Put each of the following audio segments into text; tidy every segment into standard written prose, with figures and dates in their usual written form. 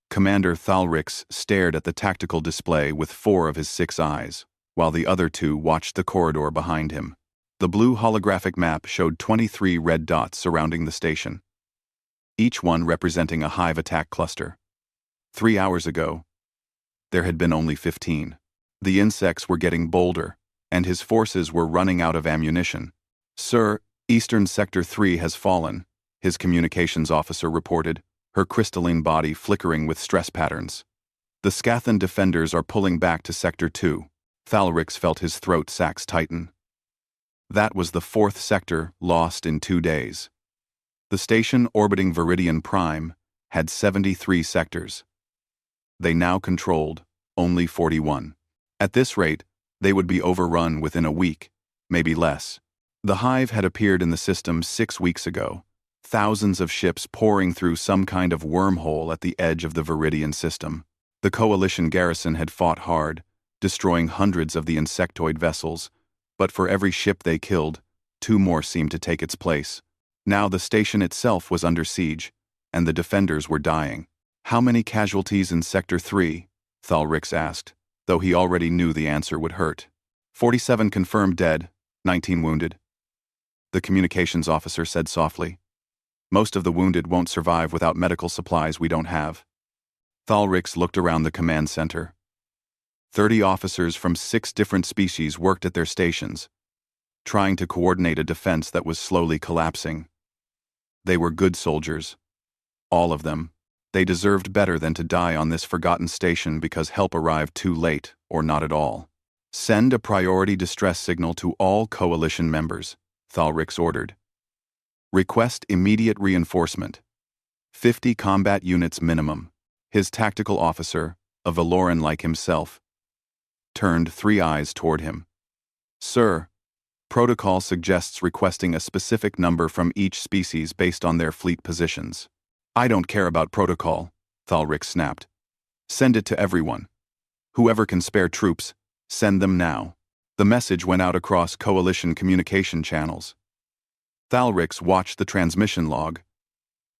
Commander Thalrix stared at the tactical display with 4 of his 6 eyes, while the other 2 watched the corridor behind him. The blue holographic map showed 23 red dots surrounding the station, each one representing a hive attack cluster. 3 hours ago, there had been only 15. The insects were getting bolder, and his forces were running out of ammunition. "Sir, Eastern Sector 3 has fallen," his communications officer reported, her crystalline body flickering with stress patterns. "The Scathan defenders are pulling back to Sector 2. Thalrix felt his throat sacs tighten. That was the 4th sector lost in 2 days. The station orbiting Viridian Prime had 73 sectors. They now controlled only 41. At this rate, they would be overrun within a week, maybe less. The hive had appeared in the system 6 weeks ago, thousands of ships pouring through some kind of wormhole at the edge of the Viridian system. The coalition garrison had fought hard, destroying hundreds of the insectoid vessels, but for every ship they killed, 2 more seemed to take its place. Now the station itself was under siege, and the defenders were dying. "How many casualties in Sector 3? Thalrix asked, though he already knew the answer would hurt. 47 confirmed dead, 19 wounded. The communications officer said softly. "Most of the wounded won't survive without medical supplies we don't have." Thalrix looked around the command center. 30 officers from 6 different species worked at their stations, trying to coordinate a defense that was slowly collapsing. They were good soldiers. All of them. They deserved better than to die on this forgotten station because help arrived too late, or not at all. "Send a priority distress signal to all coalition members," Thalrix ordered. "Request immediate reinforcement. 50 combat units minimum." His tactical officer, a Valoran like himself, turned 3 eyes toward him. "Sir, protocol suggests requesting a specific number from each species based on their fleet positions." "I don't care about protocol," Thalrix snapped. "Send it to everyone. Whoever can spare troops, send them now." The message went out across coalition communication channels. Thalrix watched the transmission log,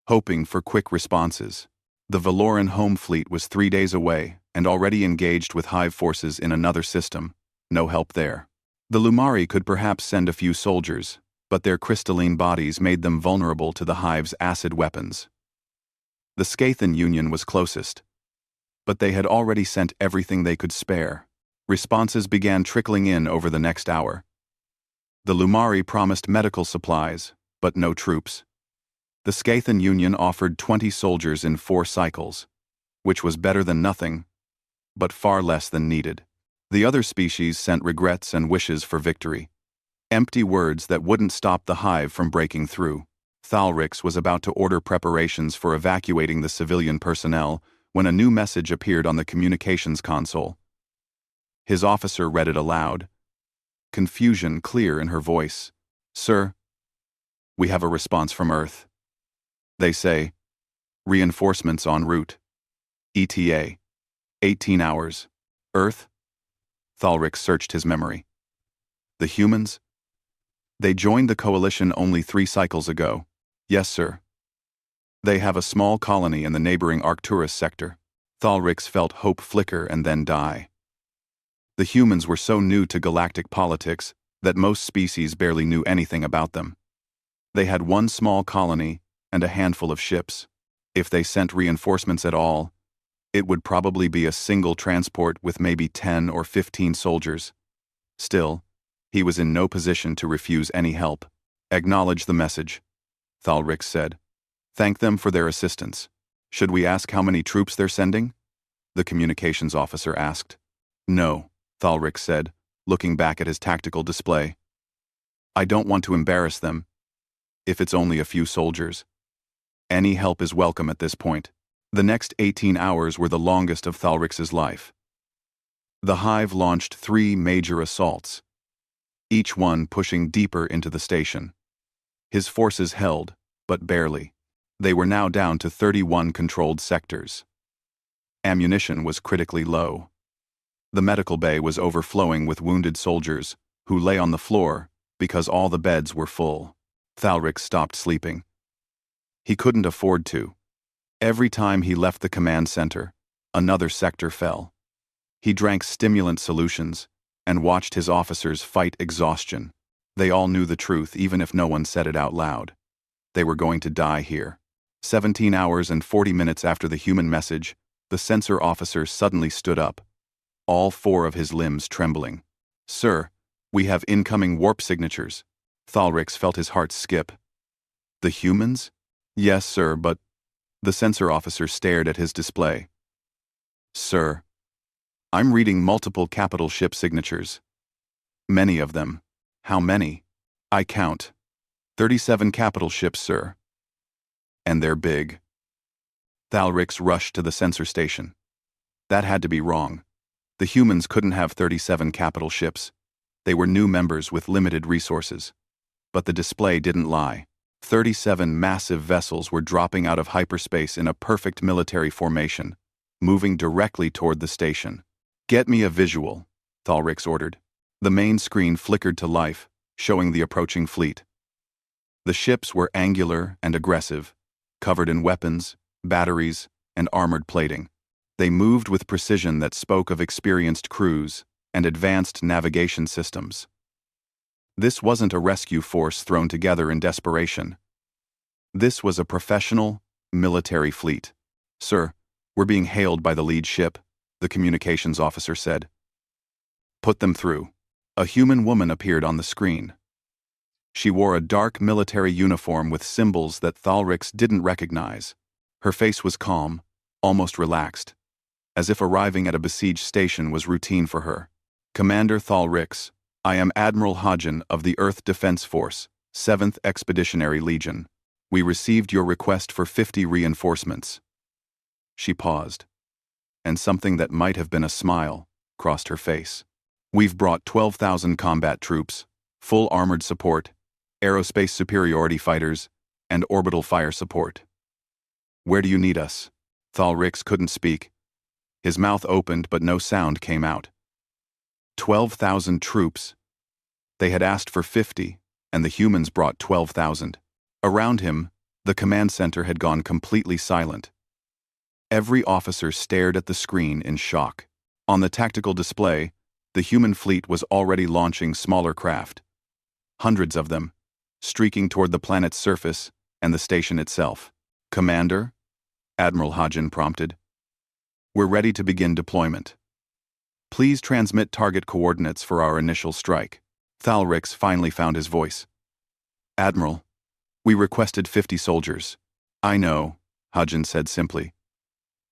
hoping for quick responses. The Valoran home fleet was 3 days away and already engaged with hive forces in another system. No help there. The Lumari could perhaps send a few soldiers, but their crystalline bodies made them vulnerable to the hive's acid weapons. The Scathan Union was closest, but they had already sent everything they could spare. Responses began trickling in over the next hour. The Lumari promised medical supplies, but no troops. The Scathan Union offered 20 soldiers in 4 cycles, which was better than nothing, but far less than needed. The other species sent regrets and wishes for victory. Empty words that wouldn't stop the hive from breaking through. Thalrix was about to order preparations for evacuating the civilian personnel when a new message appeared on the communications console. His officer read it aloud, confusion clear in her voice. "Sir, we have a response from Earth. They say, reinforcements en route. ETA, 18 hours. Earth?" Thalrix searched his memory. "The humans? They joined the coalition only 3 cycles ago." "Yes, sir. They have a small colony in the neighboring Arcturus sector." Thalrix felt hope flicker and then die. The humans were so new to galactic politics that most species barely knew anything about them. They had 1 small colony and a handful of ships. If they sent reinforcements at all, it would probably be a single transport with maybe 10 or 15 soldiers. Still, he was in no position to refuse any help. "Acknowledge the message," Thalrix said. "Thank them for their assistance. Should we ask how many troops they're sending?" the communications officer asked. "No," Thalrix said, looking back at his tactical display. "I don't want to embarrass them, if it's only a few soldiers. Any help is welcome at this point." The next 18 hours were the longest of Thalrix's life. The hive launched 3 major assaults, each one pushing deeper into the station. His forces held, but barely. They were now down to 31 controlled sectors. Ammunition was critically low. The medical bay was overflowing with wounded soldiers who lay on the floor because all the beds were full. Thalrix stopped sleeping. He couldn't afford to. Every time he left the command center, another sector fell. He drank stimulant solutions and watched his officers fight exhaustion. They all knew the truth, even if no one said it out loud. They were going to die here. 17 hours and 40 minutes after the human message, the sensor officer suddenly stood up, all four of his limbs trembling. "Sir, we have incoming warp signatures." Thalrix felt his heart skip. "The humans?" "Yes, sir, but—" The sensor officer stared at his display. "Sir, I'm reading multiple capital ship signatures. Many of them." "How many?" "I count. 37 capital ships, sir. And they're big." Thalrix rushed to the sensor station. That had to be wrong. The humans couldn't have 37 capital ships. They were new members with limited resources. But the display didn't lie. 37 massive vessels were dropping out of hyperspace in a perfect military formation, moving directly toward the station. "Get me a visual," Thalrix ordered. The main screen flickered to life, showing the approaching fleet. The ships were angular and aggressive, covered in weapons, batteries, and armored plating. They moved with precision that spoke of experienced crews and advanced navigation systems. This wasn't a rescue force thrown together in desperation. This was a professional, military fleet. "Sir, we're being hailed by the lead ship," the communications officer said. "Put them through." A human woman appeared on the screen. She wore a dark military uniform with symbols that Thalrix didn't recognize. Her face was calm, almost relaxed, as if arriving at a besieged station was routine for her. "Commander Thalrix, I am Admiral Hodgen of the Earth Defense Force, 7th Expeditionary Legion. We received your request for 50 reinforcements." She paused, and something that might have been a smile crossed her face. "We've brought 12,000 combat troops, full armored support, aerospace superiority fighters, and orbital fire support." "Where do you need us?" Thalrix couldn't speak. His mouth opened, but no sound came out. 12,000 troops. They had asked for 50, and the humans brought 12,000. Around him, the command center had gone completely silent. Every officer stared at the screen in shock. On the tactical display, the human fleet was already launching smaller craft. Hundreds of them, streaking toward the planet's surface and the station itself. "Commander?" Admiral Hodgen prompted. "We're ready to begin deployment. Please transmit target coordinates for our initial strike." Thalrix finally found his voice. "Admiral, we requested 50 soldiers." "I know," Hodgen said simply.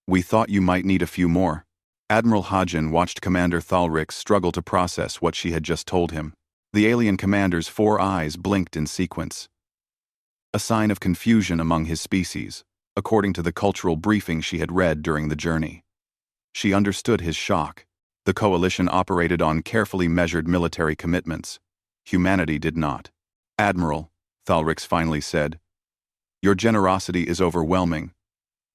"We thought you might need a few more." Admiral Hodgen watched Commander Thalrix struggle to process what she had just told him. The alien commander's 4 eyes blinked in sequence. A sign of confusion among his species, according to the cultural briefing she had read during the journey. She understood his shock. The coalition operated on carefully measured military commitments. Humanity did not. "Admiral," Thalrix finally said, "your generosity is overwhelming,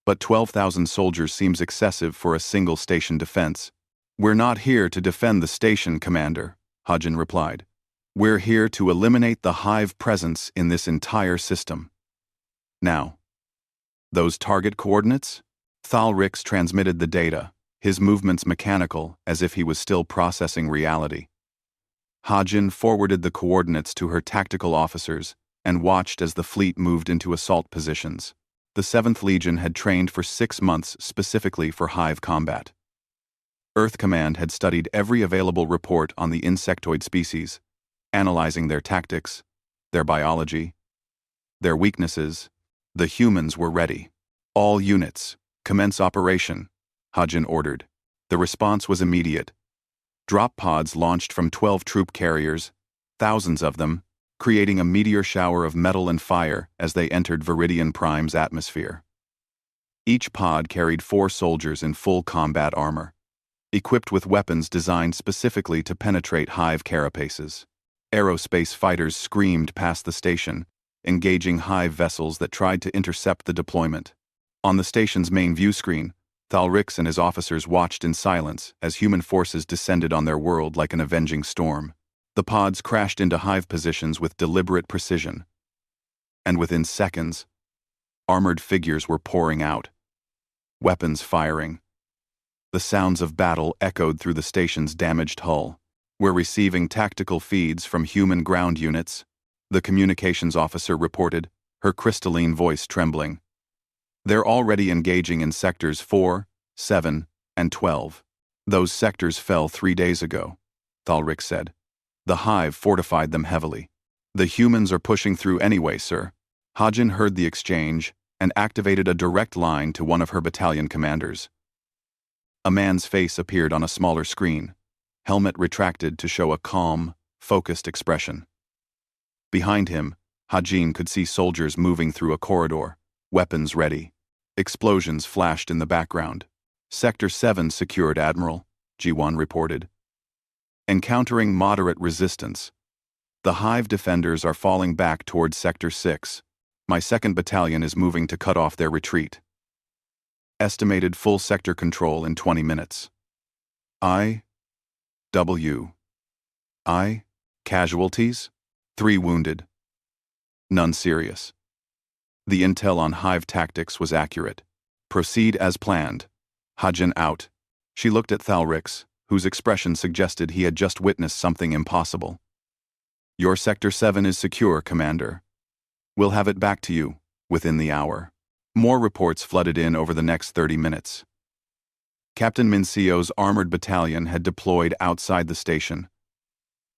but 12,000 soldiers seems excessive for a single station defense." "We're not here to defend the station, Commander," Hodgen replied. "We're here to eliminate the hive presence in this entire system." "Now, those target coordinates?" Thalrix transmitted the data, his movements mechanical, as if he was still processing reality. Hodgen forwarded the coordinates to her tactical officers and watched as the fleet moved into assault positions. The 7th Legion had trained for 6 months specifically for hive combat. Earth Command had studied every available report on the insectoid species, analyzing their tactics, their biology, their weaknesses. The humans were ready. "All units, commence operation," Hodgen ordered. The response was immediate. Drop pods launched from 12 troop carriers, thousands of them, creating a meteor shower of metal and fire as they entered Viridian Prime's atmosphere. Each pod carried 4 soldiers in full combat armor, equipped with weapons designed specifically to penetrate hive carapaces. Aerospace fighters screamed past the station, engaging hive vessels that tried to intercept the deployment. On the station's main view screen, Thalrix and his officers watched in silence as human forces descended on their world like an avenging storm. The pods crashed into hive positions with deliberate precision. And within seconds, armored figures were pouring out, weapons firing. The sounds of battle echoed through the station's damaged hull. "We're receiving tactical feeds from human ground units," the communications officer reported, her crystalline voice trembling. "They're already engaging in sectors 4, 7, and 12. Those sectors fell 3 days ago," Thalric said. "The hive fortified them heavily." "The humans are pushing through anyway, sir." Hajin heard the exchange and activated a direct line to one of her battalion commanders. A man's face appeared on a smaller screen, helmet retracted to show a calm, focused expression. Behind him, Hajin could see soldiers moving through a corridor, weapons ready. Explosions flashed in the background. "Sector 7 secured, Admiral," Jiwan reported. "Encountering moderate resistance. The hive defenders are falling back towards Sector 6. My 2nd Battalion is moving to cut off their retreat. Estimated full sector control in 20 minutes. Casualties? 3 wounded. None serious." The intel on hive tactics was accurate. "Proceed as planned." Hajin out. She looked at Thalrix, whose expression suggested he had just witnessed something impossible. "Your Sector 7 is secure, Commander. We'll have it back to you within the hour." More reports flooded in over the next 30 minutes. Captain Minceo's armored battalion had deployed outside the station,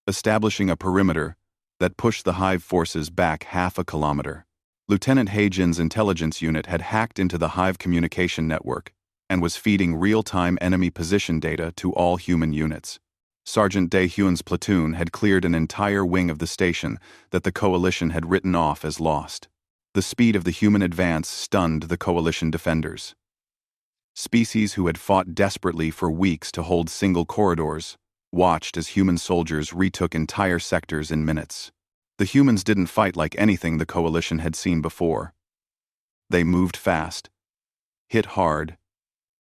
establishing a perimeter that pushed the hive forces back half a kilometer. Lieutenant Hajin's intelligence unit had hacked into the hive communication network and was feeding real-time enemy position data to all human units. Sergeant Daehyun's platoon had cleared an entire wing of the station that the Coalition had written off as lost. The speed of the human advance stunned the Coalition defenders. Species who had fought desperately for weeks to hold single corridors watched as human soldiers retook entire sectors in minutes. The humans didn't fight like anything the Coalition had seen before. They moved fast, hit hard,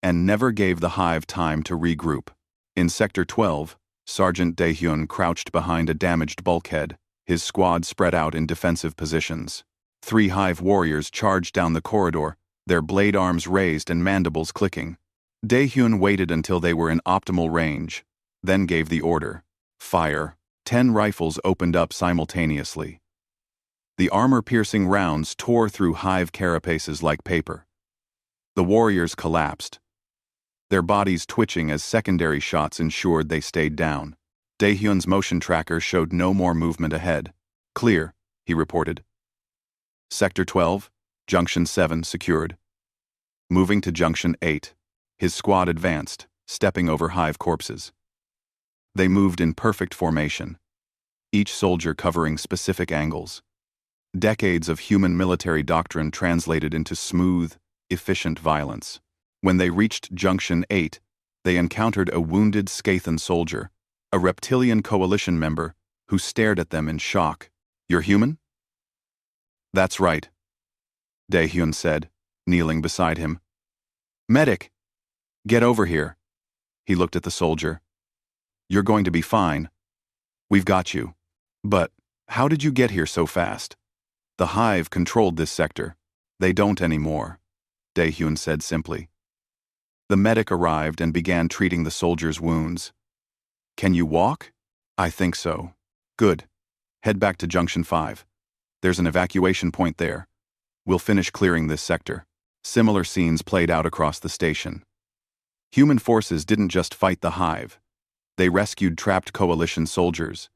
and never gave the hive time to regroup. In Sector 12, Sergeant Daehyun crouched behind a damaged bulkhead, his squad spread out in defensive positions. 3 hive warriors charged down the corridor, their blade arms raised and mandibles clicking. Daehyun waited until they were in optimal range, then gave the order, "Fire." 10 rifles opened up simultaneously. The armor-piercing rounds tore through hive carapaces like paper. The warriors collapsed, their bodies twitching as secondary shots ensured they stayed down. Daehyun's motion tracker showed no more movement ahead. "Clear," he reported. Sector 12, Junction 7 secured. Moving to Junction 8, his squad advanced, stepping over hive corpses. They moved in perfect formation, each soldier covering specific angles. Decades of human military doctrine translated into smooth, efficient violence. When they reached Junction 8, they encountered a wounded Scathan soldier, a reptilian Coalition member, who stared at them in shock. "You're human?" "That's right," Daehyun said, kneeling beside him. "Medic! Get over here." He looked at the soldier. "You're going to be fine. We've got you. But how did you get here so fast?" "The hive controlled this sector. They don't anymore," Daehyun said simply. The medic arrived and began treating the soldier's wounds. "Can you walk?" "I think so." "Good. Head back to Junction 5. There's an evacuation point there. We'll finish clearing this sector." Similar scenes played out across the station. Human forces didn't just fight the hive. They rescued trapped Coalition soldiers,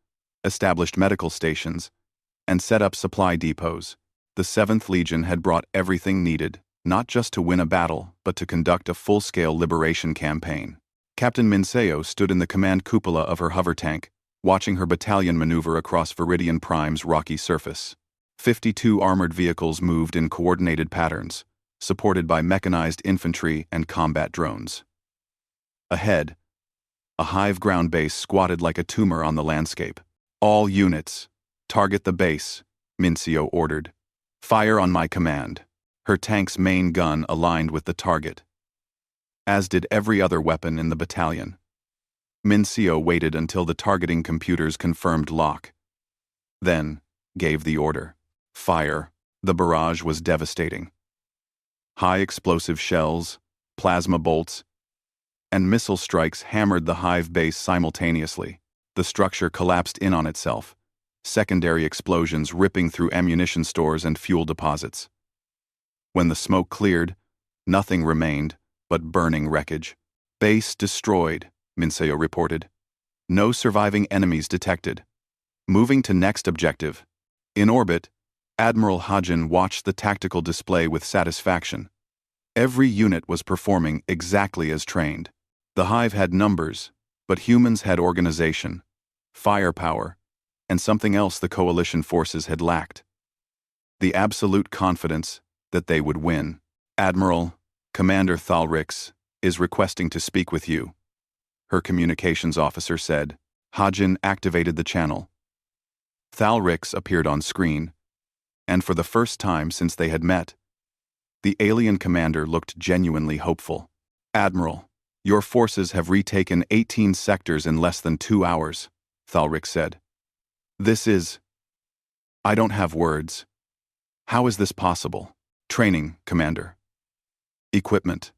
established medical stations, and set up supply depots. The 7th Legion had brought everything needed, not just to win a battle, but to conduct a full-scale liberation campaign. Captain Minceo stood in the command cupola of her hover tank, watching her battalion maneuver across Viridian Prime's rocky surface. 52 armored vehicles moved in coordinated patterns, supported by mechanized infantry and combat drones. Ahead, a hive ground base squatted like a tumor on the landscape. "All units, target the base," Minceo ordered. "Fire on my command." Her tank's main gun aligned with the target, as did every other weapon in the battalion. Minceo waited until the targeting computers confirmed lock, then gave the order. Fire. The barrage was devastating. High explosive shells, plasma bolts, and missile strikes hammered the hive base simultaneously. The structure collapsed in on itself, secondary explosions ripping through ammunition stores and fuel deposits. When the smoke cleared, nothing remained but burning wreckage. Base destroyed, Minseo reported. No surviving enemies detected. Moving to next objective. In orbit, Admiral Hajin watched the tactical display with satisfaction. Every unit was performing exactly as trained. The hive had numbers, but humans had organization, firepower, and something else the coalition forces had lacked. The absolute confidence that they would win. Admiral, Commander Thalrix, is requesting to speak with you, her communications officer said. Hajin activated the channel. Thalrix appeared on screen, and for the first time since they had met, the alien commander looked genuinely hopeful. Admiral, your forces have retaken 18 sectors in less than 2 hours, Thalrix said. I don't have words. How is this possible? Training, Commander. Equipment.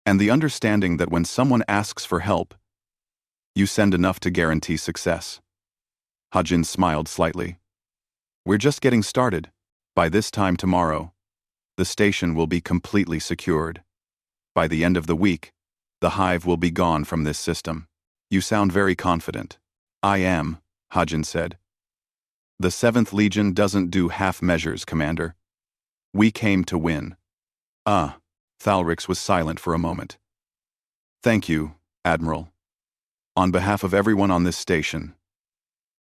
And the understanding that when someone asks for help, you send enough to guarantee success. Hajin smiled slightly. We're just getting started. By this time tomorrow, the station will be completely secured. By the end of the week, the hive will be gone from this system. You sound very confident. I am, Hajin said. The 7th Legion doesn't do half measures, Commander. We came to win. Thalrix was silent for a moment. Thank you, Admiral. On behalf of everyone on this station.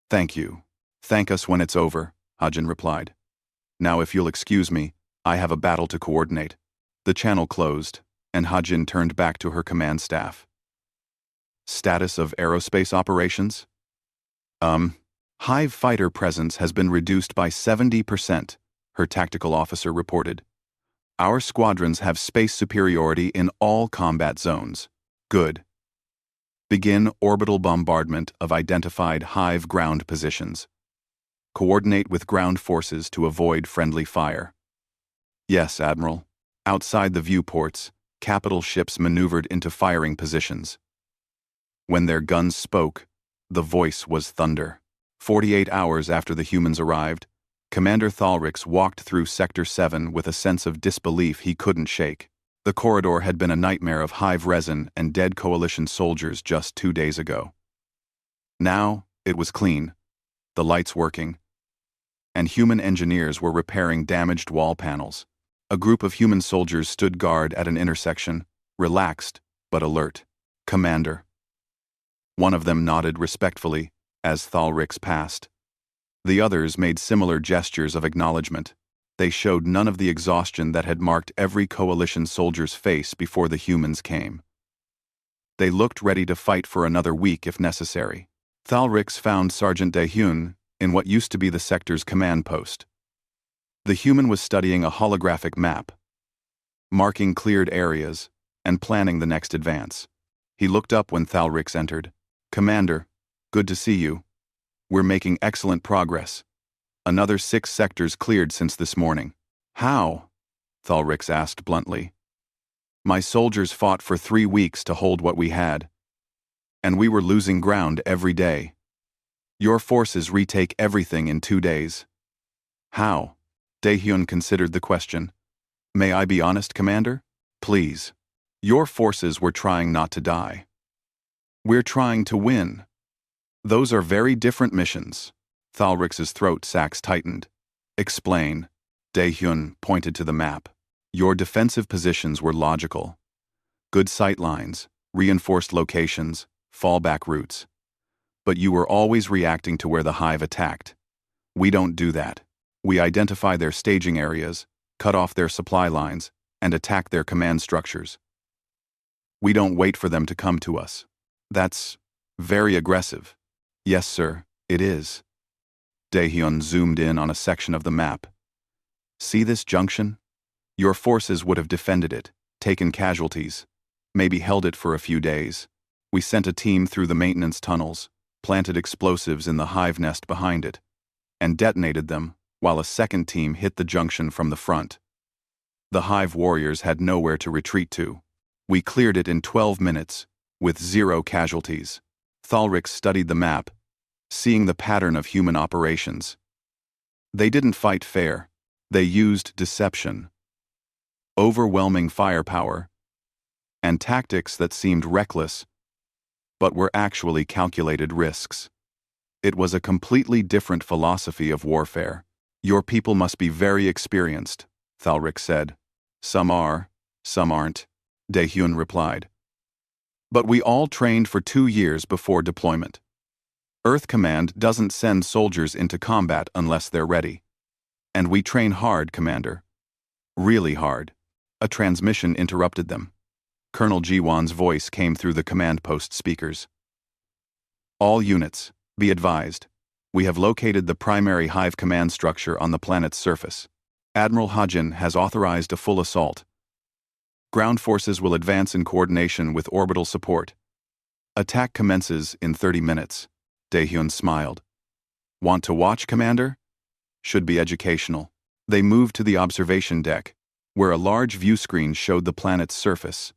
Thank you. Thank us when it's over, Hajin replied. Now if you'll excuse me, I have a battle to coordinate. The channel closed, and Hajin turned back to her command staff. Status of aerospace operations? Hive fighter presence has been reduced by 70%, her tactical officer reported. Our squadrons have space superiority in all combat zones. Good. Begin orbital bombardment of identified hive ground positions. Coordinate with ground forces to avoid friendly fire. Yes, Admiral. Outside the viewports, capital ships maneuvered into firing positions. When their guns spoke, the voice was thunder. 48 hours after the humans arrived, Commander Thalrix walked through Sector 7 with a sense of disbelief he couldn't shake. The corridor had been a nightmare of hive resin and dead coalition soldiers just 2 days ago. Now, it was clean, the lights working, and human engineers were repairing damaged wall panels. A group of human soldiers stood guard at an intersection, relaxed but alert. Commander. One of them nodded respectfully as Thalrix passed. The others made similar gestures of acknowledgement. They showed none of the exhaustion that had marked every coalition soldier's face before the humans came. They looked ready to fight for another week if necessary. Thalrix found Sergeant Daehyun in what used to be the sector's command post. The human was studying a holographic map, marking cleared areas, and planning the next advance. He looked up when Thalrix entered. Commander, good to see you. We're making excellent progress. Another 6 sectors cleared since this morning. How? Thalrix asked bluntly. My soldiers fought for 3 weeks to hold what we had, and we were losing ground every day. Your forces retake everything in 2 days. How? Daehyun considered the question. May I be honest, Commander? Please. Your forces were trying not to die. We're trying to win. Those are very different missions. Thalrix's throat sacs tightened. Explain. Daehyun pointed to the map. Your defensive positions were logical. Good sight lines, reinforced locations, fallback routes. But you were always reacting to where the hive attacked. We don't do that. We identify their staging areas, cut off their supply lines, and attack their command structures. We don't wait for them to come to us. That's very aggressive. Yes, sir, it is. Daehyun zoomed in on a section of the map. See this junction? Your forces would have defended it, taken casualties, maybe held it for a few days. We sent a team through the maintenance tunnels, planted explosives in the hive nest behind it, and detonated them while a second team hit the junction from the front. The hive warriors had nowhere to retreat to. We cleared it in 12 minutes, with 0 casualties. Thalrix studied the map, seeing the pattern of human operations. They didn't fight fair. They used deception, overwhelming firepower, and tactics that seemed reckless, but were actually calculated risks. It was a completely different philosophy of warfare. Your people must be very experienced, Thalrix said. Some are, some aren't, Daehyun replied. But we all trained for 2 years before deployment. Earth Command doesn't send soldiers into combat unless they're ready. And we train hard, Commander. Really hard. A transmission interrupted them. Colonel Jiwon's voice came through the command post speakers. All units, be advised. We have located the primary hive command structure on the planet's surface. Admiral Hajin has authorized a full assault. Ground forces will advance in coordination with orbital support. Attack commences in 30 minutes. Daehyun smiled. Want to watch, Commander? Should be educational. They moved to the observation deck, where a large view screen showed the planet's surface.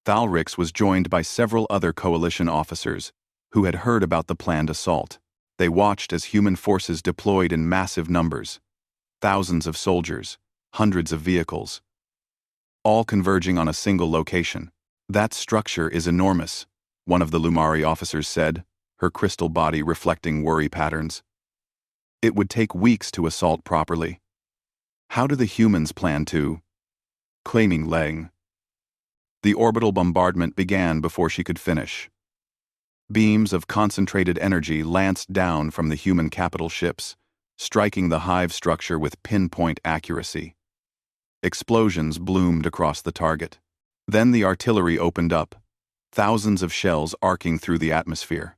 Thalrix was joined by several other coalition officers who had heard about the planned assault. They watched as human forces deployed in massive numbers. Thousands of soldiers, hundreds of vehicles, all converging on a single location. That structure is enormous, one of the Lumari officers said, her crystal body reflecting worry patterns. It would take weeks to assault properly. How do the humans plan to? Claiming Leng. The orbital bombardment began before she could finish. Beams of concentrated energy lanced down from the human capital ships, striking the hive structure with pinpoint accuracy. Explosions bloomed across the target. Then the artillery opened up, thousands of shells arcing through the atmosphere.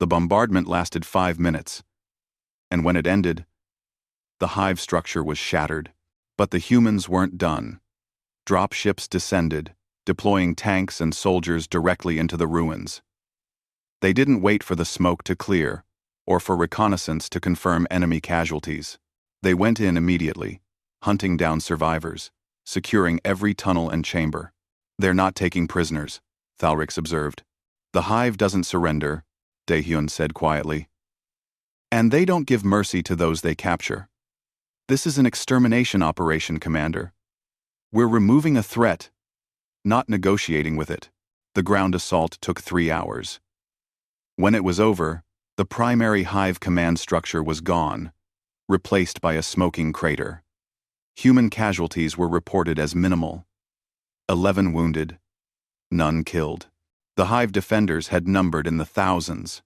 The bombardment lasted 5 minutes, and when it ended, the hive structure was shattered. But the humans weren't done. Drop ships descended, deploying tanks and soldiers directly into the ruins. They didn't wait for the smoke to clear, or for reconnaissance to confirm enemy casualties. They went in immediately, hunting down survivors, securing every tunnel and chamber. They're not taking prisoners, Thalrix observed. The hive doesn't surrender, Daehyun said quietly. And they don't give mercy to those they capture. This is an extermination operation, Commander. We're removing a threat, not negotiating with it. The ground assault took 3 hours. When it was over, the primary hive command structure was gone, replaced by a smoking crater. Human casualties were reported as minimal. 11 wounded, none killed. The hive defenders had numbered in the thousands.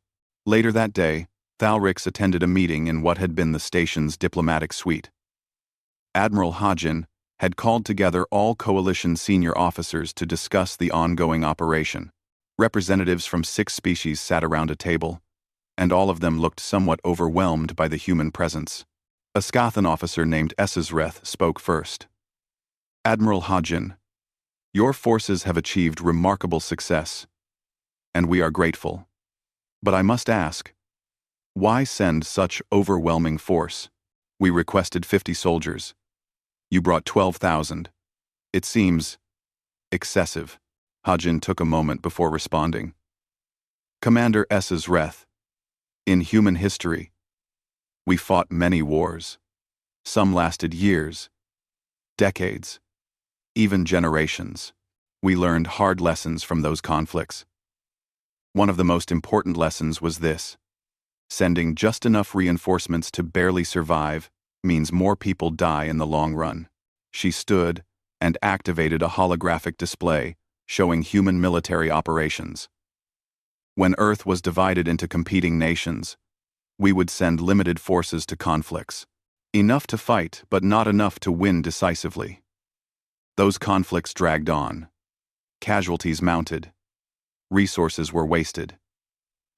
Later that day, Thalrix attended a meeting in what had been the station's diplomatic suite. Admiral Hajin had called together all coalition senior officers to discuss the ongoing operation. Representatives from 6 species sat around a table, and all of them looked somewhat overwhelmed by the human presence. A Skathan officer named Esesreth spoke first. Admiral Hajin, your forces have achieved remarkable success, and we are grateful. But I must ask, why send such overwhelming force? We requested 50 soldiers. You brought 12,000. It seems excessive. Hajin took a moment before responding. Commander Esesreth, in human history, we fought many wars. Some lasted years, decades, even generations. We learned hard lessons from those conflicts. One of the most important lessons was this: sending just enough reinforcements to barely survive means more people die in the long run. She stood and activated a holographic display showing human military operations. When Earth was divided into competing nations, we would send limited forces to conflicts. Enough to fight, but not enough to win decisively. Those conflicts dragged on. Casualties mounted. Resources were wasted.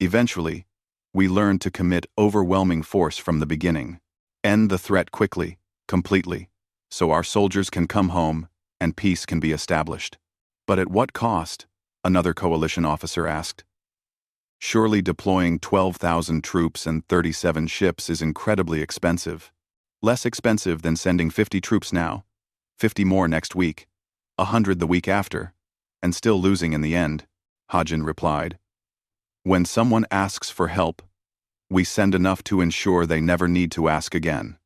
Eventually, we learned to commit overwhelming force from the beginning. End the threat quickly, completely, so our soldiers can come home and peace can be established. But at what cost? Another coalition officer asked. Surely deploying 12,000 troops and 37 ships is incredibly expensive. Less expensive than sending 50 troops now, 50 more next week, 100 the week after, and still losing in the end, Hajin replied. When someone asks for help, we send enough to ensure they never need to ask again.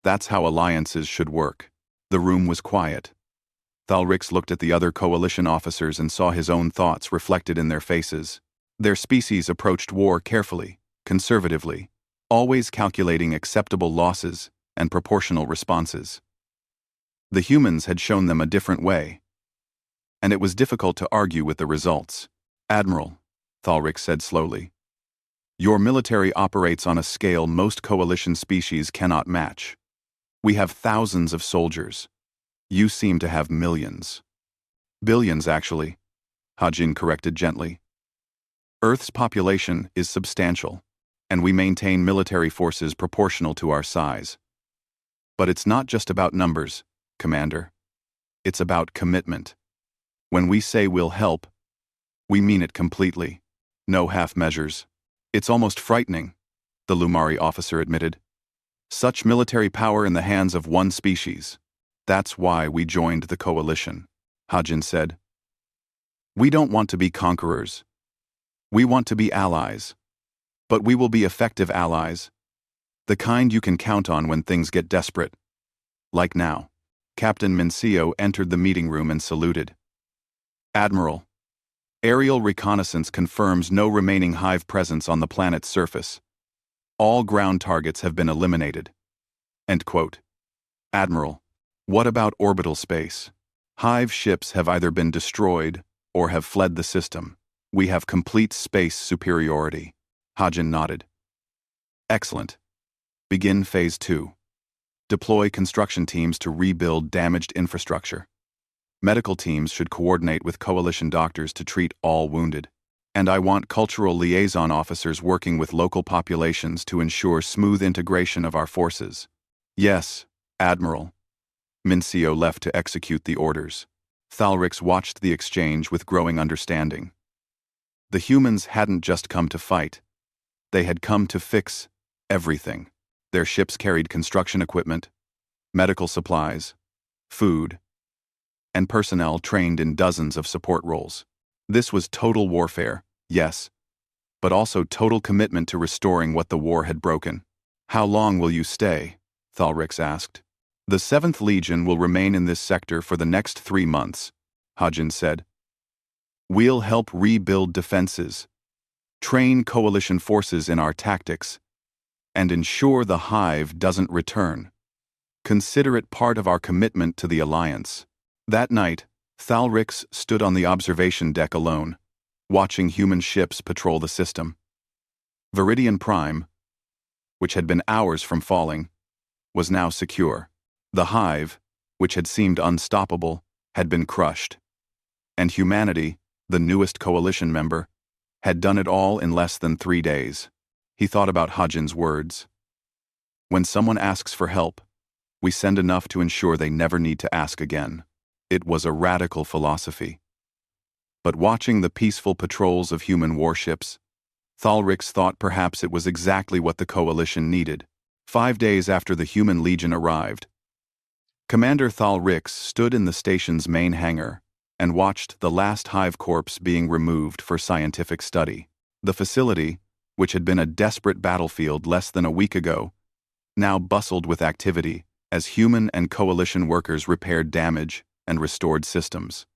That's how alliances should work. The room was quiet. Thalrix looked at the other coalition officers and saw his own thoughts reflected in their faces. Their species approached war carefully, conservatively, always calculating acceptable losses and proportional responses. The humans had shown them a different way, and it was difficult to argue with the results. Admiral, Thalrix said slowly, your military operates on a scale most coalition species cannot match. We have thousands of soldiers. You seem to have millions. Billions, actually, Hajin corrected gently. Earth's population is substantial, and we maintain military forces proportional to our size. But it's not just about numbers, Commander. It's about commitment. When we say we'll help, we mean it completely. No half measures. It's almost frightening, the Lumari officer admitted. Such military power in the hands of one species. That's why we joined the coalition, Hajin said. We don't want to be conquerors. We want to be allies. But we will be effective allies. The kind you can count on when things get desperate. Like now. Captain Mincio entered the meeting room and saluted. Admiral, aerial reconnaissance confirms no remaining hive presence on the planet's surface. All ground targets have been eliminated. End quote. Admiral, what about orbital space? Hive ships have either been destroyed or have fled the system. We have complete space superiority. Hajin nodded. Excellent. Begin Phase 2. Deploy construction teams to rebuild damaged infrastructure. Medical teams should coordinate with coalition doctors to treat all wounded. And I want cultural liaison officers working with local populations to ensure smooth integration of our forces. Yes, Admiral. Mincio left to execute the orders. Thalrix watched the exchange with growing understanding. The humans hadn't just come to fight. They had come to fix everything. Their ships carried construction equipment, medical supplies, food, and personnel trained in dozens of support roles. This was total warfare, yes, but also total commitment to restoring what the war had broken. How long will you stay? Thalrix asked. The 7th Legion will remain in this sector for the next 3 months, Hajin said. We'll help rebuild defenses, train coalition forces in our tactics, and ensure the hive doesn't return. Consider it part of our commitment to the Alliance. That night, Thalrix stood on the observation deck alone, watching human ships patrol the system. Viridian Prime, which had been hours from falling, was now secure. The hive, which had seemed unstoppable, had been crushed. And humanity, the newest coalition member, had done it all in less than 3 days. He thought about Hajin's words. When someone asks for help, we send enough to ensure they never need to ask again. It was a radical philosophy. But watching the peaceful patrols of human warships, Thalrix thought perhaps it was exactly what the coalition needed. 5 days after the human legion arrived, Commander Thalrix stood in the station's main hangar and watched the last hive corpse being removed for scientific study. The facility, which had been a desperate battlefield less than a week ago, now bustled with activity as human and coalition workers repaired damage and restored systems.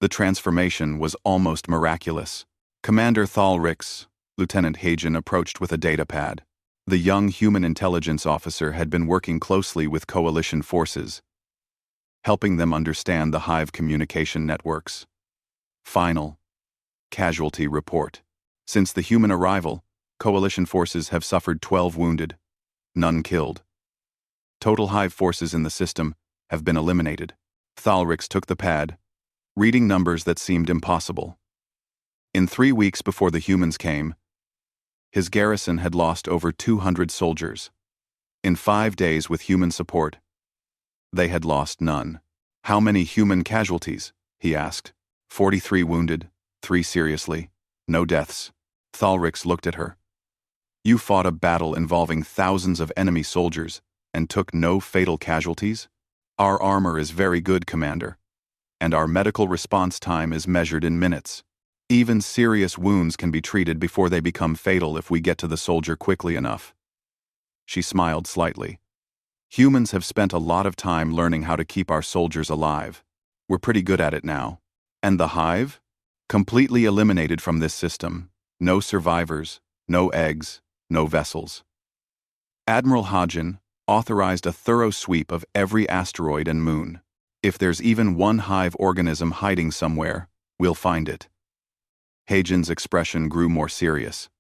The transformation was almost miraculous. Commander Thalrix, Lieutenant Hajin approached with a datapad. The young human intelligence officer had been working closely with coalition forces, helping them understand the hive communication networks. Final casualty report. Since the human arrival, coalition forces have suffered 12 wounded, none killed. Total hive forces in the system have been eliminated. Thalrix took the pad, reading numbers that seemed impossible. In 3 weeks before the humans came, his garrison had lost over 200 soldiers. In 5 days with human support, they had lost none. How many human casualties? He asked. 43 wounded, 3 seriously, no deaths. Thalrix looked at her. You fought a battle involving thousands of enemy soldiers and took no fatal casualties? Our armor is very good, Commander, and our medical response time is measured in minutes. Even serious wounds can be treated before they become fatal if we get to the soldier quickly enough. She smiled slightly. Humans have spent a lot of time learning how to keep our soldiers alive. We're pretty good at it now. And the hive? Completely eliminated from this system. No survivors, no eggs, no vessels. Admiral Hodgin authorized a thorough sweep of every asteroid and moon. If there's even one hive organism hiding somewhere, we'll find it. Hagen's expression grew more serious.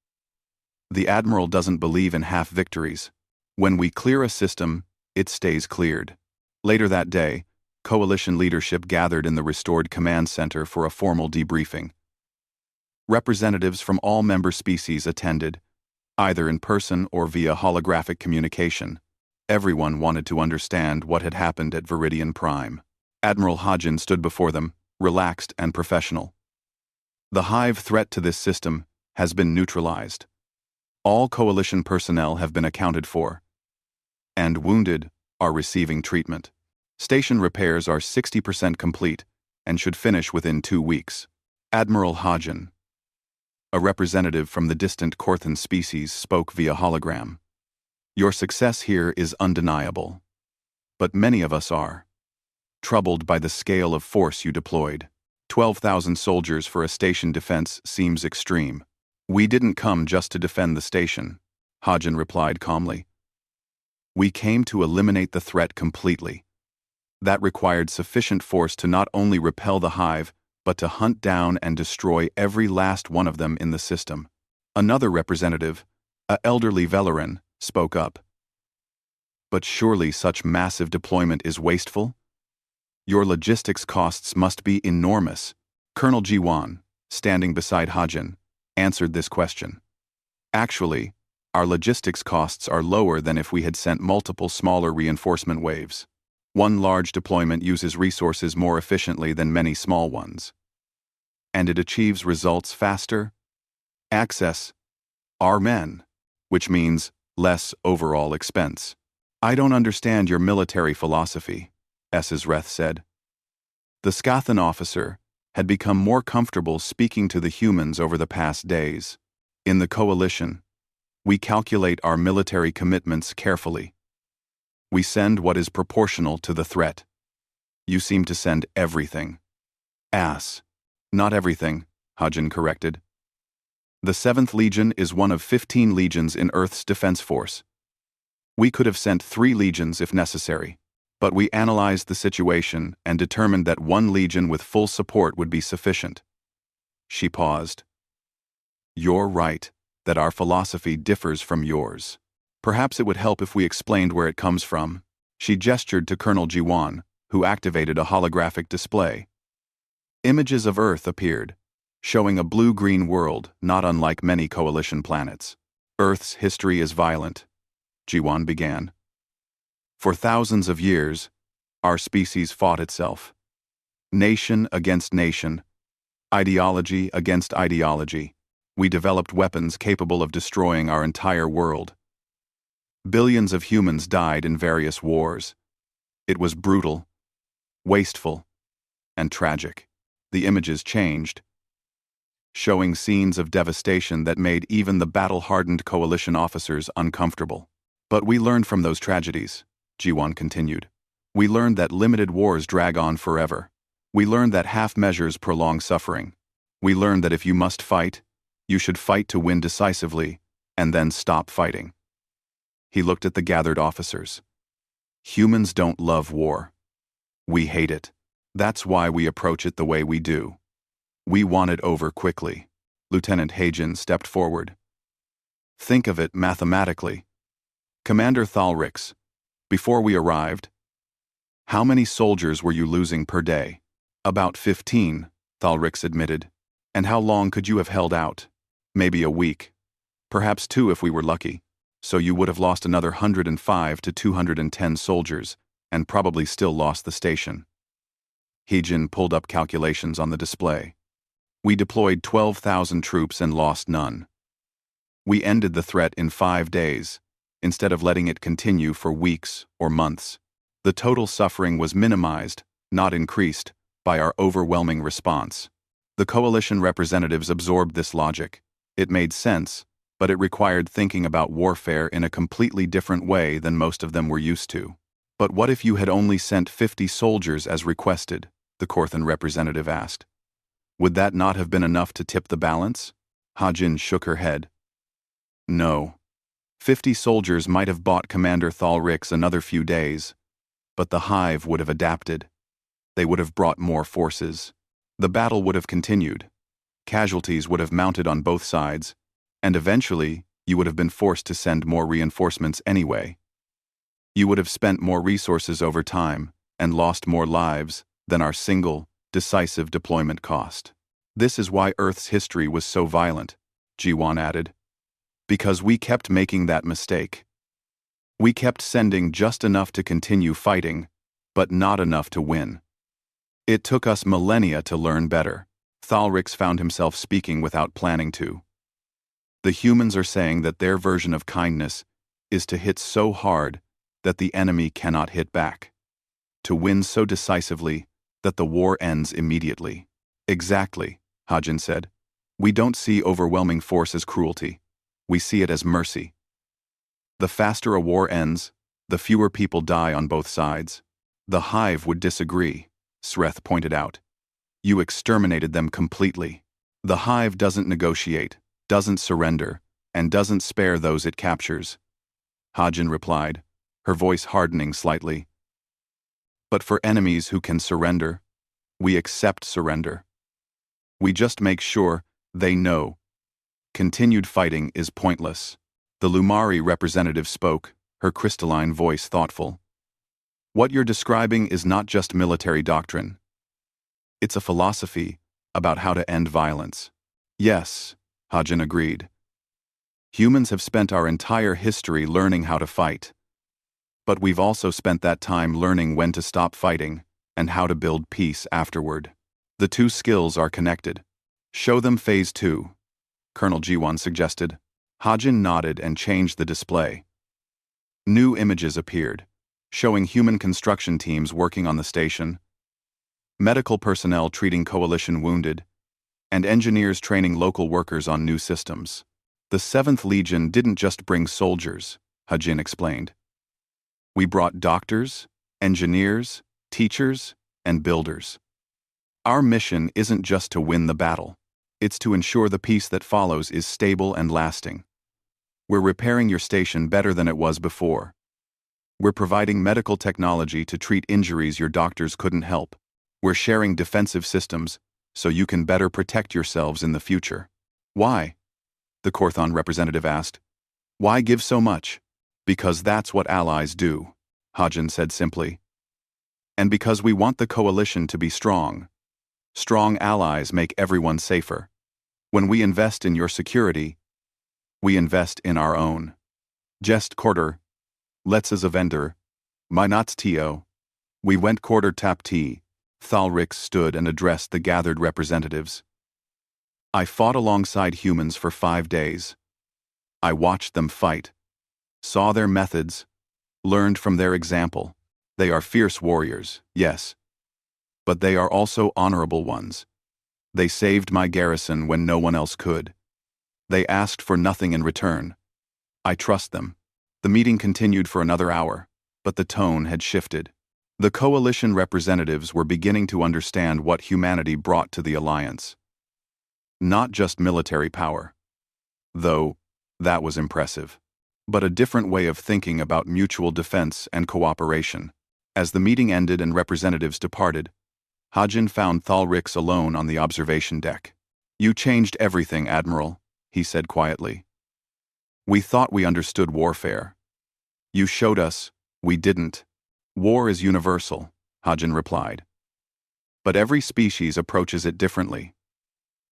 The Admiral doesn't believe in half victories. When we clear a system, it stays cleared. Later that day, Coalition leadership gathered in the restored command center for a formal debriefing. Representatives from all member species attended, either in person or via holographic communication. Everyone wanted to understand what had happened at Viridian Prime. Admiral Hodgin stood before them, relaxed and professional. The hive threat to this system has been neutralized. All Coalition personnel have been accounted for, and wounded are receiving treatment. Station repairs are 60% complete and should finish within 2 weeks. Admiral Hodgin, a representative from the distant Korthan species, spoke via hologram. Your success here is undeniable, but many of us are troubled by the scale of force you deployed. 12,000 soldiers for a station defense seems extreme. We didn't come just to defend the station, Hodgin replied calmly. We came to eliminate the threat completely. That required sufficient force to not only repel the hive, but to hunt down and destroy every last one of them in the system. Another representative, an elderly Velaran, spoke up. But surely such massive deployment is wasteful? Your logistics costs must be enormous. Colonel Jiwan, standing beside Hodgin, answered this question. Actually, our logistics costs are lower than if we had sent multiple smaller reinforcement waves. One large deployment uses resources more efficiently than many small ones. And it achieves results faster. Access our men, which means less overall expense. I don't understand your military philosophy, Esesreth said. The Skathan officer had become more comfortable speaking to the humans over the past days. In the Coalition, we calculate our military commitments carefully. We send what is proportional to the threat. You seem to send everything. Not everything, Hodgin corrected. The 7th Legion is one of 15 legions in Earth's defense force. We could have sent 3 legions if necessary, but we analyzed the situation and determined that 1 legion with full support would be sufficient. She paused. You're right that our philosophy differs from yours. Perhaps it would help if we explained where it comes from. She gestured to Colonel Jiwan, who activated a holographic display. Images of Earth appeared, showing a blue-green world not unlike many Coalition planets. Earth's history is violent, Jiwan began. For thousands of years, our species fought itself. Nation against nation, ideology against ideology. We developed weapons capable of destroying our entire world. Billions of humans died in various wars. It was brutal, wasteful, and tragic. The images changed, showing scenes of devastation that made even the battle-hardened Coalition officers uncomfortable. But we learned from those tragedies, Jiwan continued. We learned that limited wars drag on forever. We learned that half measures prolong suffering. We learned that if you must fight, you should fight to win decisively, and then stop fighting. He looked at the gathered officers. Humans don't love war. We hate it. That's why we approach it the way we do. We want it over quickly. Lieutenant Hagen stepped forward. Think of it mathematically. Commander Thalrix, before we arrived, how many soldiers were you losing per day? About 15, Thalrix admitted. And how long could you have held out? Maybe a week. Perhaps 2 if we were lucky. So you would have lost another 105 to 210 soldiers, and probably still lost the station. Hagen pulled up calculations on the display. We deployed 12,000 troops and lost none. We ended the threat in 5 days, instead of letting it continue for weeks or months. The total suffering was minimized, not increased, by our overwhelming response. The coalition representatives absorbed this logic. It made sense, but it required thinking about warfare in a completely different way than most of them were used to. But what if you had only sent 50 soldiers as requested? The Korthan representative asked. Would that not have been enough to tip the balance? Hajin shook her head. No. 50 soldiers might have bought Commander Thalrix another few days, but the Hive would have adapted. They would have brought more forces. The battle would have continued. Casualties would have mounted on both sides, and eventually you would have been forced to send more reinforcements anyway. You would have spent more resources over time and lost more lives than our single, decisive deployment cost. This is why Earth's history was so violent, Jiwan added. Because we kept making that mistake. We kept sending just enough to continue fighting, but not enough to win. It took us millennia to learn better. Thalrix found himself speaking without planning to. The humans are saying that their version of kindness is to hit so hard that the enemy cannot hit back. To win so decisively that the war ends immediately. Exactly, Hajin said. We don't see overwhelming force as cruelty. We see it as mercy. The faster a war ends, the fewer people die on both sides. The Hive would disagree, Sreth pointed out. You exterminated them completely. The Hive doesn't negotiate, doesn't surrender, and doesn't spare those it captures. Hajin replied, her voice hardening slightly. But for enemies who can surrender, we accept surrender. We just make sure they know. Continued fighting is pointless. The Lumari representative spoke, her crystalline voice thoughtful. What you're describing is not just military doctrine. It's a philosophy about how to end violence. Yes, Hajin agreed. Humans have spent our entire history learning how to fight. But we've also spent that time learning when to stop fighting and how to build peace afterward. The two skills are connected. Show them Phase 2, Colonel Jiwan suggested. Hajin nodded and changed the display. New images appeared, showing human construction teams working on the station, medical personnel treating coalition wounded, and engineers training local workers on new systems. The 7th Legion didn't just bring soldiers, Hajin explained. We brought doctors, engineers, teachers, and builders. Our mission isn't just to win the battle. It's to ensure the peace that follows is stable and lasting. We're repairing your station better than it was before. We're providing medical technology to treat injuries your doctors couldn't help. We're sharing defensive systems so you can better protect yourselves in the future. Why? The Korthan representative asked. Why give so much? Because that's what allies do, Hajin said simply. And because we want the coalition to be strong. Strong allies make everyone safer. When we invest in your security, we invest in our own. Jest quarter. Let's as a vendor. My knots Tio. We went quarter tap T. Thalrix stood and addressed the gathered representatives. I fought alongside humans for 5 days. I watched them fight. Saw their methods, learned from their example. They are fierce warriors, yes. But they are also honorable ones. They saved my garrison when no one else could. They asked for nothing in return. I trust them. The meeting continued for another hour, but the tone had shifted. The coalition representatives were beginning to understand what humanity brought to the alliance. Not just military power. Though, that was impressive. But a different way of thinking about mutual defense and cooperation. As the meeting ended and representatives departed, Hajin found Thalrix alone on the observation deck. You changed everything, Admiral, he said quietly. We thought we understood warfare. You showed us, we didn't. War is universal, Hajin replied. But every species approaches it differently.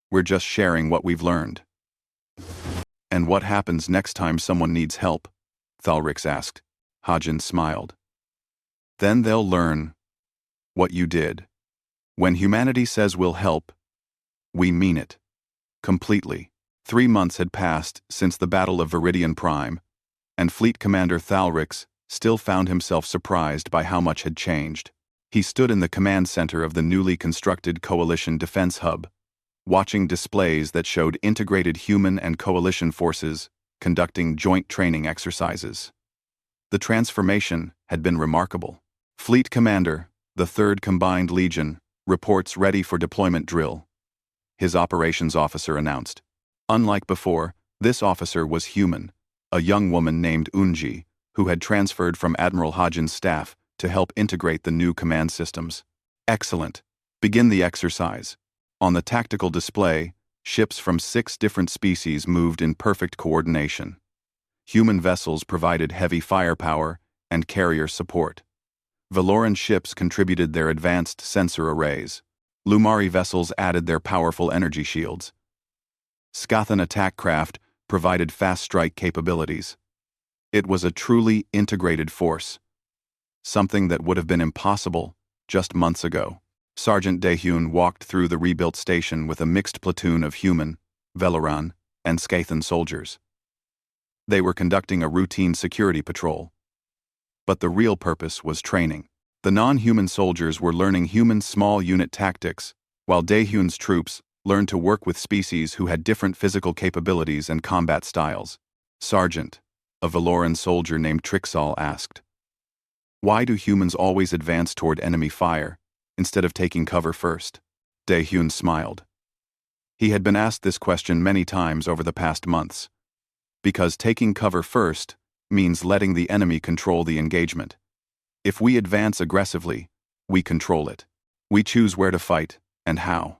We're just sharing what we've learned. And what happens next time someone needs help? Thalrix asked. Hajin smiled. Then they'll learn what you did. When humanity says we'll help, we mean it. Completely. 3 months had passed since the Battle of Viridian Prime, and Fleet Commander Thalrix still found himself surprised by how much had changed. He stood in the command center of the newly constructed Coalition Defense Hub, watching displays that showed integrated human and coalition forces conducting joint training exercises. The transformation had been remarkable. Fleet Commander, the 3rd Combined Legion, reports ready for deployment drill, his operations officer announced. Unlike before, this officer was human, a young woman named Unji, who had transferred from Admiral Hajin's staff to help integrate the new command systems. Excellent. Begin the exercise. On the tactical display, ships from 6 different species moved in perfect coordination. Human vessels provided heavy firepower and carrier support. Valoran ships contributed their advanced sensor arrays. Lumari vessels added their powerful energy shields. Skathan attack craft provided fast strike capabilities. It was a truly integrated force, something that would have been impossible just months ago. Sergeant Daehyun walked through the rebuilt station with a mixed platoon of human, Valoran, and Skathan soldiers. They were conducting a routine security patrol. But the real purpose was training. The non-human soldiers were learning human small unit tactics, while Daehyun's troops learned to work with species who had different physical capabilities and combat styles. Sergeant, a Valoran soldier named Trixal asked, "Why do humans always advance toward enemy fire, instead of taking cover first?" Daehyun smiled. He had been asked this question many times over the past months. Because taking cover first means letting the enemy control the engagement. If we advance aggressively, we control it. We choose where to fight and how.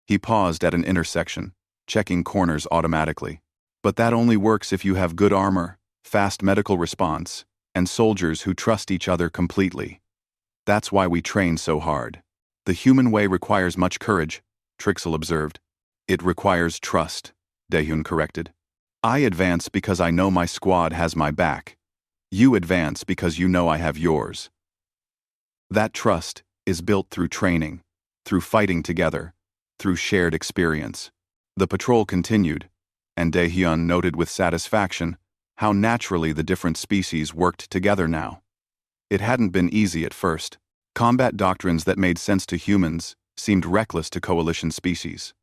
He paused at an intersection, checking corners automatically. But that only works if you have good armor, fast medical response, and soldiers who trust each other completely. That's why we train so hard. The human way requires much courage, Trixel observed. It requires trust, Daehyun corrected. I advance because I know my squad has my back. You advance because you know I have yours. That trust is built through training, through fighting together, through shared experience. The patrol continued, and Daehyun noted with satisfaction how naturally the different species worked together now. It hadn't been easy at first. Combat doctrines that made sense to humans seemed reckless to coalition species.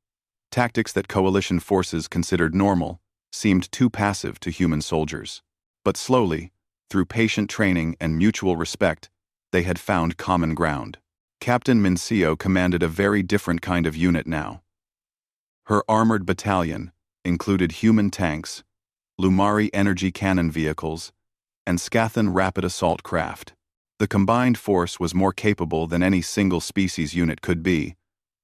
Tactics that coalition forces considered normal seemed too passive to human soldiers. But slowly, through patient training and mutual respect, they had found common ground. Captain Minseo commanded a very different kind of unit now. Her armored battalion included human tanks, Lumari energy cannon vehicles, and Skathan rapid assault craft. The combined force was more capable than any single species unit could be,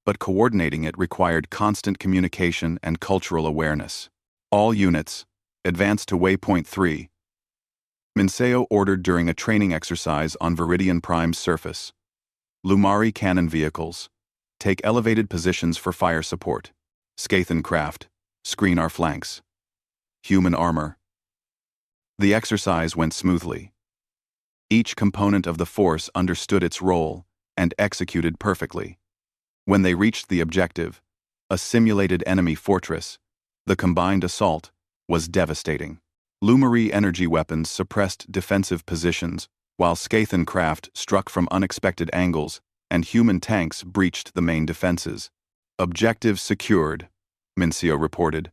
but coordinating it required constant communication and cultural awareness. All units, advance to Waypoint 3. Minseo ordered during a training exercise on Viridian Prime's surface. Lumari cannon vehicles, take elevated positions for fire support. Skathan craft, screen our flanks. Human armor. The exercise went smoothly. Each component of the force understood its role and executed perfectly. When they reached the objective, a simulated enemy fortress, the combined assault was devastating. Lumari energy weapons suppressed defensive positions, while Skathan craft struck from unexpected angles and human tanks breached the main defenses. Objective secured, Minseo reported.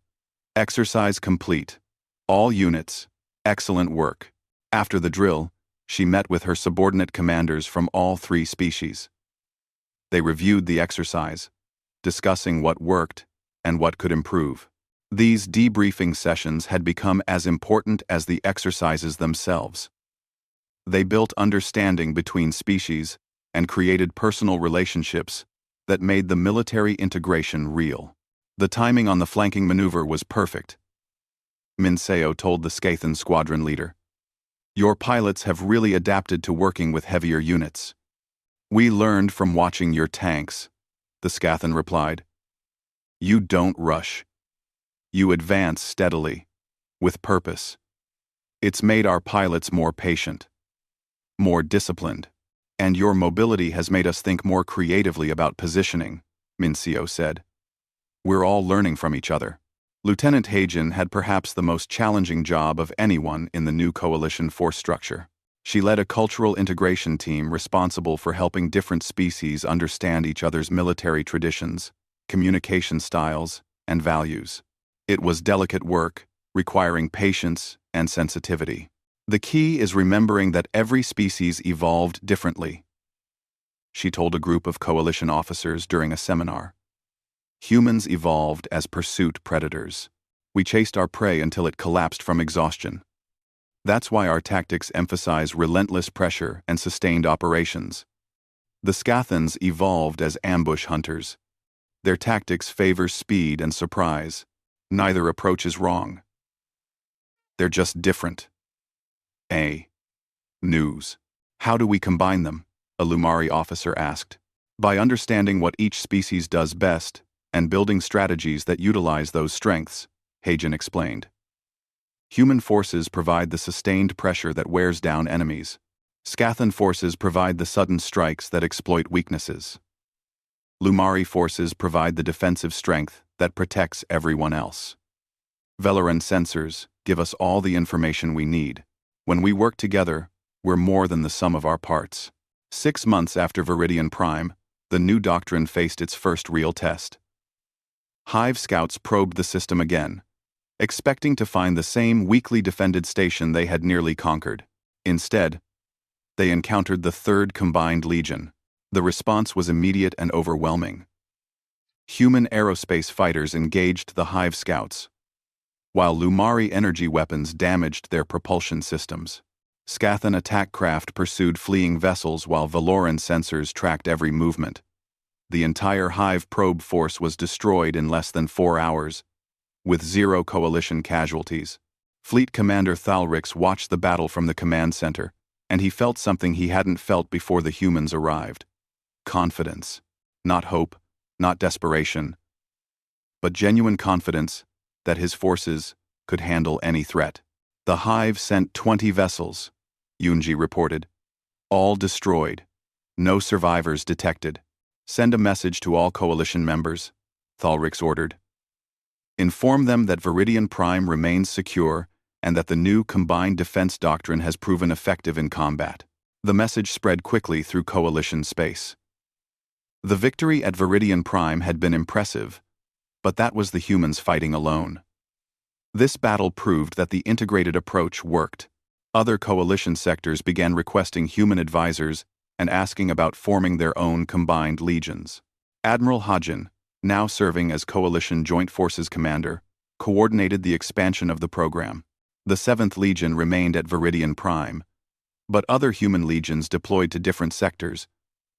Exercise complete. All units, excellent work. After the drill, she met with her subordinate commanders from all 3 species. They reviewed the exercise, discussing what worked and what could improve. These debriefing sessions had become as important as the exercises themselves. They built understanding between species and created personal relationships that made the military integration real. The timing on the flanking maneuver was perfect, Minseo told the Skathan squadron leader. Your pilots have really adapted to working with heavier units. We learned from watching your tanks, the Skathan replied. You don't rush. You advance steadily, with purpose. It's made our pilots more patient, more disciplined, and your mobility has made us think more creatively about positioning, Minseo said. We're all learning from each other. Lieutenant Hagen had perhaps the most challenging job of anyone in the new coalition force structure. She led a cultural integration team responsible for helping different species understand each other's military traditions, communication styles, and values. It was delicate work, requiring patience and sensitivity. The key is remembering that every species evolved differently, she told a group of coalition officers during a seminar. Humans evolved as pursuit predators. We chased our prey until it collapsed from exhaustion. That's why our tactics emphasize relentless pressure and sustained operations. The Scathans evolved as ambush hunters. Their tactics favor speed and surprise. Neither approach is wrong. They're just different. News. How do we combine them? A Lumari officer asked. By understanding what each species does best and building strategies that utilize those strengths, Hagen explained. Human forces provide the sustained pressure that wears down enemies. Scathan forces provide the sudden strikes that exploit weaknesses. Lumari forces provide the defensive strength that protects everyone else. Velaran sensors give us all the information we need. When we work together, we're more than the sum of our parts. 6 months after Viridian Prime, the new doctrine faced its first real test. Hive scouts probed the system again, expecting to find the same weakly defended station they had nearly conquered. Instead, they encountered the Third Combined Legion. The response was immediate and overwhelming. Human aerospace fighters engaged the Hive scouts, while Lumari energy weapons damaged their propulsion systems. Scathan attack craft pursued fleeing vessels while Valoran sensors tracked every movement. The entire Hive probe force was destroyed in less than 4 hours, with 0 coalition casualties. Fleet Commander Thalrix watched the battle from the command center, and he felt something he hadn't felt before the humans arrived. Confidence. Not hope, not desperation, but genuine confidence that his forces could handle any threat. The Hive sent 20 vessels, Yunji reported. All destroyed. No survivors detected. Send a message to all coalition members, Thalrix ordered. Inform them that Viridian Prime remains secure and that the new combined defense doctrine has proven effective in combat. The message spread quickly through coalition space. The victory at Viridian Prime had been impressive, but that was the humans fighting alone. This battle proved that the integrated approach worked. Other coalition sectors began requesting human advisors and asking about forming their own combined legions. Admiral Hagen, now serving as Coalition Joint Forces Commander, coordinated the expansion of the program. The 7th Legion remained at Viridian Prime, but other human legions deployed to different sectors,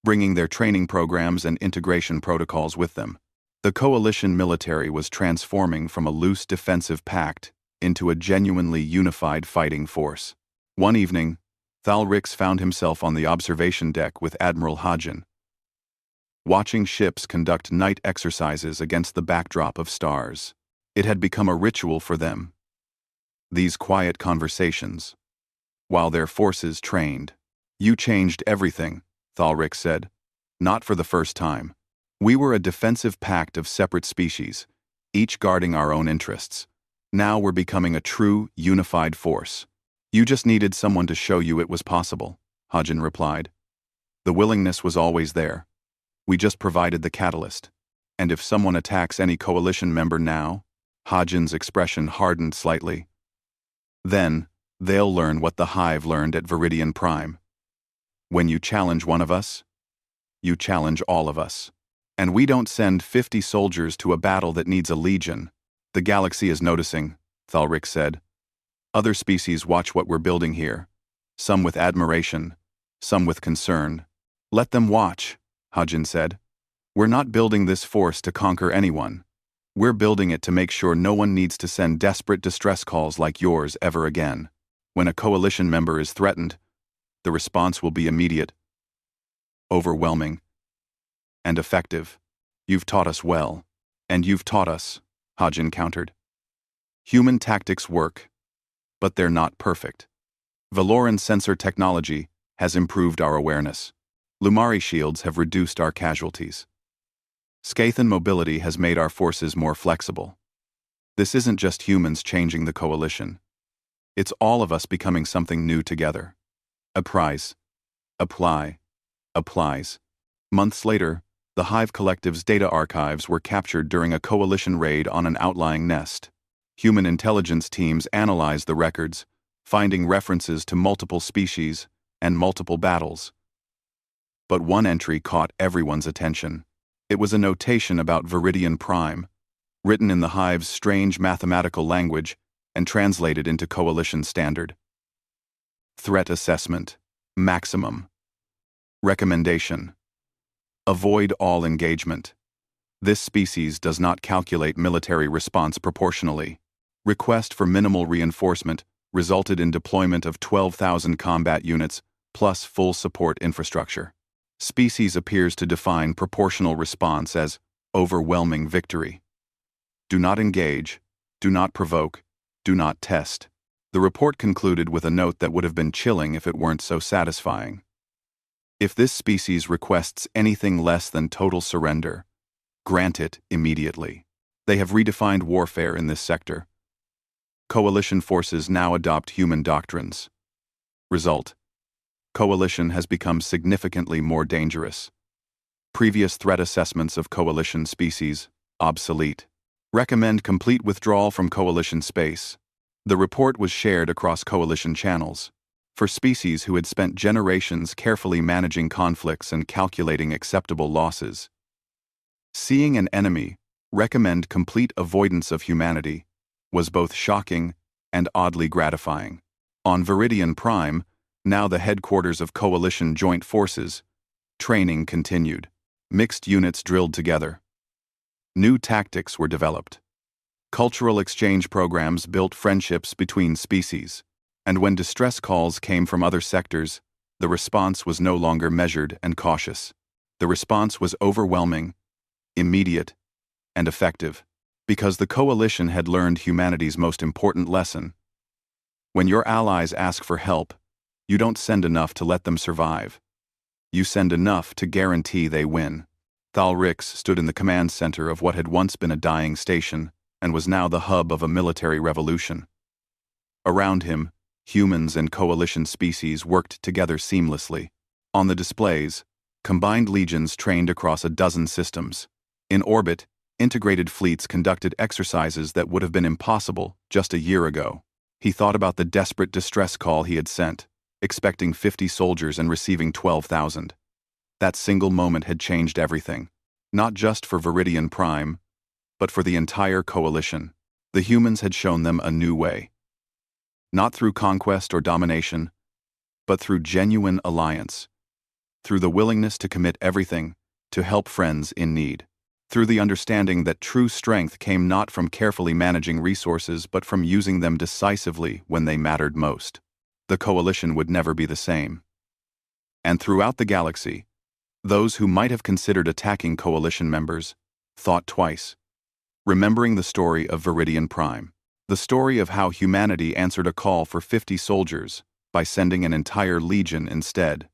bringing their training programs and integration protocols with them. The coalition military was transforming from a loose defensive pact into a genuinely unified fighting force. One evening, Thalrix found himself on the observation deck with Admiral Hagen, watching ships conduct night exercises against the backdrop of stars. It had become a ritual for them. These quiet conversations, while their forces trained. You changed everything, Thalrix said. Not for the first time. We were a defensive pact of separate species, each guarding our own interests. Now we're becoming a true, unified force. You just needed someone to show you it was possible, Hagen replied. The willingness was always there. We just provided the catalyst. And if someone attacks any coalition member now, Hagen's expression hardened slightly. Then, they'll learn what the Hive learned at Viridian Prime. When you challenge one of us, you challenge all of us. And we don't send 50 soldiers to a battle that needs a legion. The galaxy is noticing, Thalrix said. Other species watch what we're building here. Some with admiration, some with concern. Let them watch, Hagen said. We're not building this force to conquer anyone. We're building it to make sure no one needs to send desperate distress calls like yours ever again. When a coalition member is threatened, the response will be immediate, overwhelming, and effective. You've taught us well, and you've taught us, Hagen countered. Human tactics work, but they're not perfect. Valoran sensor technology has improved our awareness. Lumari shields have reduced our casualties. Scathan mobility has made our forces more flexible. This isn't just humans changing the coalition. It's all of us becoming something new together. Applies. Months later, the Hive Collective's data archives were captured during a coalition raid on an outlying nest. Human intelligence teams analyzed the records, finding references to multiple species and multiple battles. But one entry caught everyone's attention. It was a notation about Viridian Prime, written in the Hive's strange mathematical language and translated into Coalition Standard. Threat Assessment. Maximum. Recommendation. Avoid all engagement. This species does not calculate military response proportionally. Request for minimal reinforcement resulted in deployment of 12,000 combat units plus full support infrastructure. Species appears to define proportional response as overwhelming victory. Do not engage, do not provoke, do not test. The report concluded with a note that would have been chilling if it weren't so satisfying. If this species requests anything less than total surrender, grant it immediately. They have redefined warfare in this sector. Coalition forces now adopt human doctrines. Result: Coalition has become significantly more dangerous. Previous threat assessments of Coalition species, obsolete. Recommend complete withdrawal from Coalition space. The report was shared across Coalition channels. For species who had spent generations carefully managing conflicts and calculating acceptable losses. Seeing an enemy, recommend complete avoidance of humanity, was both shocking and oddly gratifying. On Viridian Prime, now the headquarters of Coalition Joint Forces, training continued. Mixed units drilled together. New tactics were developed. Cultural exchange programs built friendships between species, and when distress calls came from other sectors, the response was no longer measured and cautious. The response was overwhelming, immediate, and effective, because the coalition had learned humanity's most important lesson. When your allies ask for help, you don't send enough to let them survive. You send enough to guarantee they win. Thalrix stood in the command center of what had once been a dying station and was now the hub of a military revolution. Around him, humans and coalition species worked together seamlessly. On the displays, combined legions trained across a dozen systems. In orbit, integrated fleets conducted exercises that would have been impossible just a year ago. He thought about the desperate distress call he had sent, expecting 50 soldiers and receiving 12,000. That single moment had changed everything, not just for Viridian Prime, but for the entire coalition. The humans had shown them a new way. Not through conquest or domination, but through genuine alliance. Through the willingness to commit everything to help friends in need. Through the understanding that true strength came not from carefully managing resources but from using them decisively when they mattered most. The coalition would never be the same. And throughout the galaxy, those who might have considered attacking coalition members thought twice, remembering the story of Viridian Prime, the story of how humanity answered a call for 50 soldiers by sending an entire legion instead.